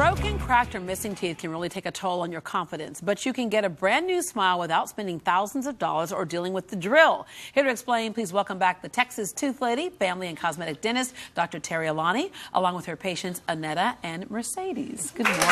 Broken, cracked, or missing teeth can really take a toll on your confidence, but you can get a brand new smile without spending thousands of dollars or dealing with the drill. Here to explain, please welcome back the Texas ToothLady, family and cosmetic dentist, Dr. Terri Alani, along with her patients, Annetta and Mercedes. Good morning.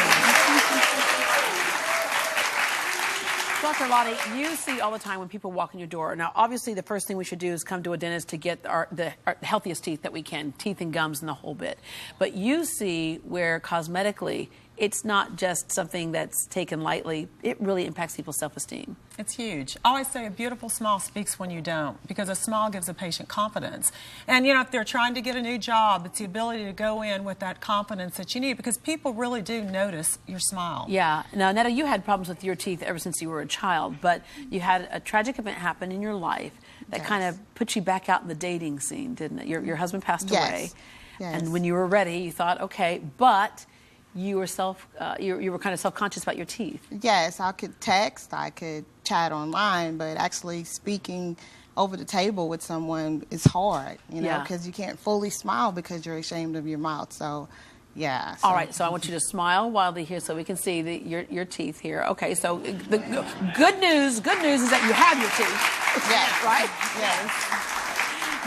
Dr. Alani, you see all the time when people walk in your door. Now, obviously, the first thing we should do is come to a dentist to get the healthiest teeth that we can, teeth and gums and the whole bit. But you see where cosmetically, it's not just something that's taken lightly. It really impacts people's self-esteem. It's huge. I always say a beautiful smile speaks when you don't, because a smile gives a patient confidence. And, you know, if they're trying to get a new job, it's the ability to go in with that confidence that you need, because people really do notice your smile. Yeah. Now, Annetta, you had problems with your teeth ever since you were a child, but you had a tragic event happen in your life that kind of put you back out in the dating scene, didn't it? Your husband passed away. Yes. And when you were ready, you thought, okay, but you were you were kind of self-conscious about your teeth. Yes, I could text, I could chat online, but actually speaking over the table with someone is hard, you know, because you can't fully smile because you're ashamed of your mouth. So, yeah. All right, so I want you to smile wildly here so we can see your teeth here. Okay, so the good news is that you have your teeth. Yes. Right? Yes.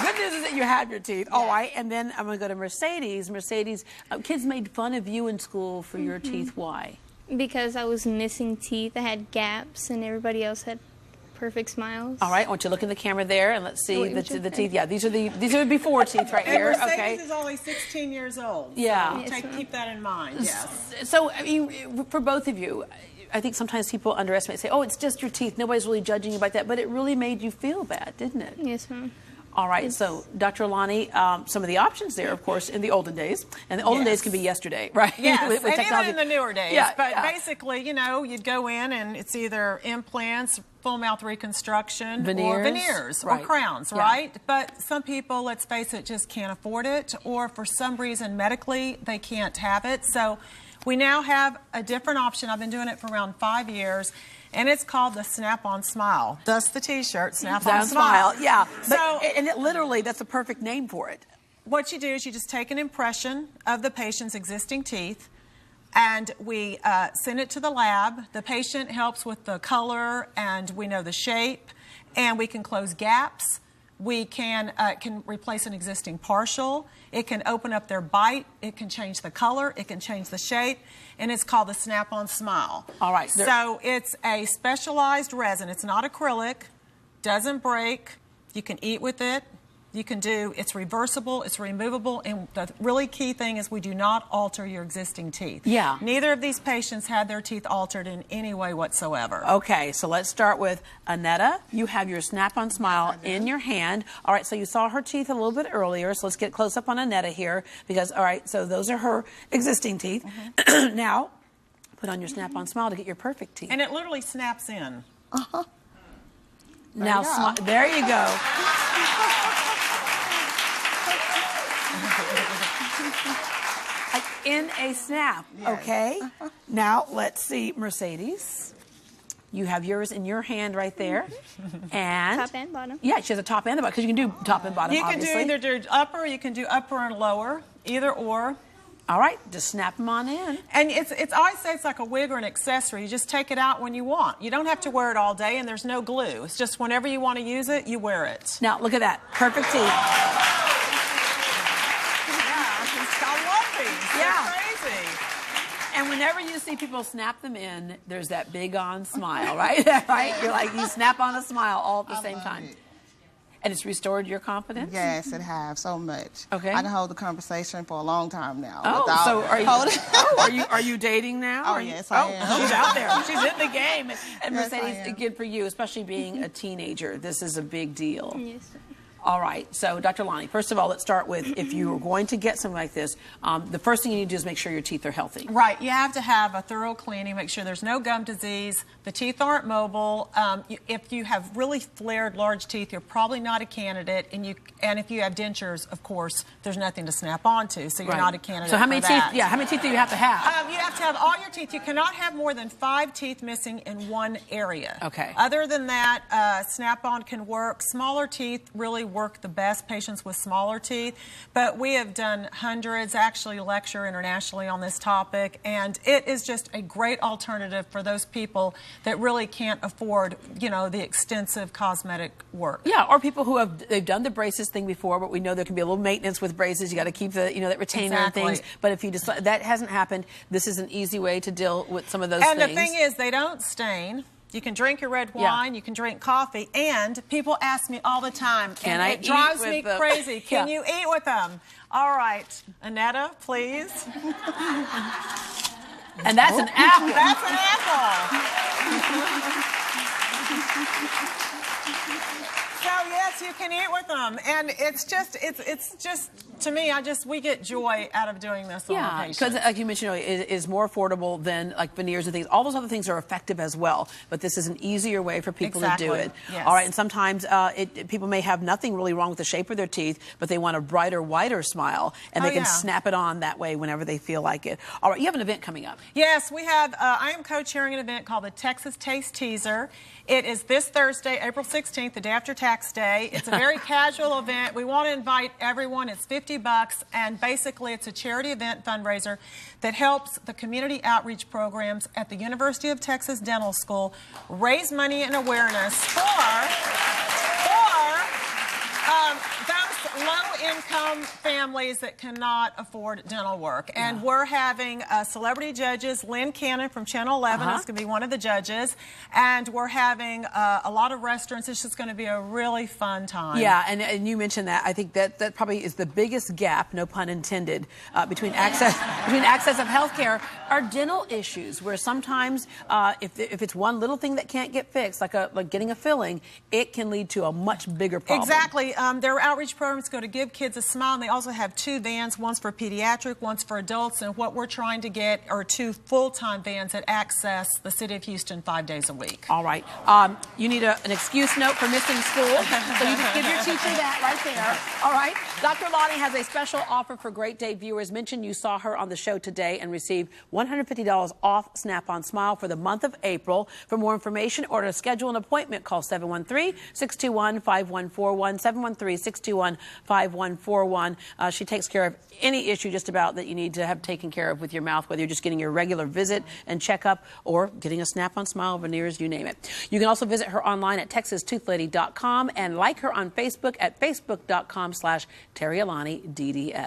Good news is that you have your teeth. All right, and then I'm going to go to Mercedes. Mercedes, kids made fun of you in school for your teeth. Why? Because I was missing teeth. I had gaps, and everybody else had perfect smiles. All right, I want you to look in the camera there, and let's see the teeth. Yeah, these are the before teeth right here. Mercedes okay. is only 16 years old. Yeah. So keep that in mind. Yes. So, I mean, for both of you, I think sometimes people underestimate, say, oh, it's just your teeth. Nobody's really judging you about that. But it really made you feel bad, didn't it? Yes, ma'am. All right, so Dr. Alani, some of the options there, of course, in the olden days, and the olden days can be yesterday, right? Yes, with and technology. even in the newer days. Yeah, but basically, you know, you'd go in and it's either implants, full mouth reconstruction, or veneers, or crowns, right? But some people, let's face it, just can't afford it, or for some reason medically they can't have it. So we now have a different option. I've been doing it for around 5 years. And it's called the Snap-On Smile. Thus the T-shirt, Snap-On Smile. Yeah, so, and it literally, that's a perfect name for it. What you do is you just take an impression of the patient's existing teeth, and we send it to the lab. The patient helps with the color, and we know the shape, and we can close gaps. We can replace an existing partial. It can open up their bite. It can change the color. It can change the shape. And it's called the Snap-On Smile. All right. So it's a specialized resin. It's not acrylic. Doesn't break. You can eat with it. You can do, it's reversible, it's removable, and the really key thing is we do not alter your existing teeth. Yeah. Neither of these patients had their teeth altered in any way whatsoever. Okay, so let's start with Annetta. You have your Snap-On Smile in your hand. All right, so you saw her teeth a little bit earlier, so let's get close up on Annetta here, because, all right, so those are her existing teeth. Now, put on your Snap-On Smile to get your perfect teeth. And it literally snaps in. Now, there you go. In a snap, okay? Now, let's see, Mercedes. You have yours in your hand right there. And top and bottom. Yeah, she has a top and the bottom, because you can do top and bottom, obviously. You can do upper, you can do upper and lower, either or. All right, just snap them on in. And it's I always say it's like a wig or an accessory. You just take it out when you want. You don't have to wear it all day, and there's no glue. It's just whenever you want to use it, you wear it. Now, look at that. Perfect teeth. And whenever you see people snap them in, there's that big on smile, right? Right? You're like, you snap on a smile all at the same time. And it's restored your confidence? Yes, it has so much. Okay. I can hold the conversation for a long time now. Oh, so are you dating now? Oh, yes, I am. She's out there. She's in the game. And Yes, Mercedes, again, for you, especially being a teenager, this is a big deal. Yes. All right, so Dr. Alani, first of all, let's start with, if you are going to get something like this, the first thing you need to do is make sure your teeth are healthy. Right, you have to have a thorough cleaning, make sure there's no gum disease, the teeth aren't mobile. If you have really flared large teeth, you're probably not a candidate, and if you have dentures, of course, there's nothing to snap onto, so you're not a candidate. So how many for teeth? that. Yeah, how many teeth do you have to have? You have to have all your teeth. You cannot have more than 5 teeth missing in one area. Okay. Other than that, snap-on can work. Smaller teeth really work the best, patients with smaller teeth. But we have done hundreds, actually lecture internationally on this topic, and it is just a great alternative for those people that really can't afford, you know, the extensive cosmetic work. Yeah, or people who they've done the braces thing before, but we know there can be a little maintenance with braces. You got to keep the, you know, that retainer and things. But if you decide that hasn't happened, this is an easy way to deal with some of those things. And the thing is, they don't stain. You can drink your red wine, you can drink coffee, and people ask me all the time, and it drives me crazy, can you eat with them? All right, Annetta, please. And that's an apple. That's an apple. So yes, you can eat with them, and it's just to me, we get joy out of doing this on the patients. Because like you mentioned, it is more affordable than like veneers and things. All those other things are effective as well, but this is an easier way for people to do it. Yes. All right, and sometimes people may have nothing really wrong with the shape of their teeth, but they want a brighter, wider smile, and they can snap it on that way whenever they feel like it. All right, you have an event coming up. Yes, we have. I am co-chairing an event called the Texas Taste Teaser. It is this Thursday, April 16th, the day after Tax Day. It's a very casual event. We want to invite everyone. It's $50, and basically it's a charity event fundraiser that helps the community outreach programs at the University of Texas Dental School raise money and awareness for those low-income families that cannot afford dental work. And we're having celebrity judges. Lynn Cannon from Channel 11 is going to be one of the judges. And we're having a lot of restaurants. It's just going to be a really fun time. Yeah, and you mentioned that. I think that probably is the biggest gap, no pun intended, between access of health care are dental issues, where sometimes if it's one little thing that can't get fixed, like getting a filling, it can lead to a much bigger problem. Exactly. Their outreach programs go to Give Kids a Smile, and they also have 2 vans, one's for pediatric, one's for adults, and what we're trying to get are 2 full-time vans that access the city of Houston 5 days a week. All right. You need an excuse note for missing school, so you just give your teacher that right there. All right. Dr. Alani has a special offer for Great Day viewers. Mention you saw her on the show today and receive $150 off Snap-on Smile for the month of April. For more information or to schedule an appointment, call 713-621-5141, 713-621-5141. She takes care of any issue just about that you need to have taken care of with your mouth, whether you're just getting your regular visit and checkup or getting a Snap-on Smile, veneers, you name it. You can also visit her online at TexasToothLady.com and like her on Facebook at Facebook.com/Terri Alani DDS.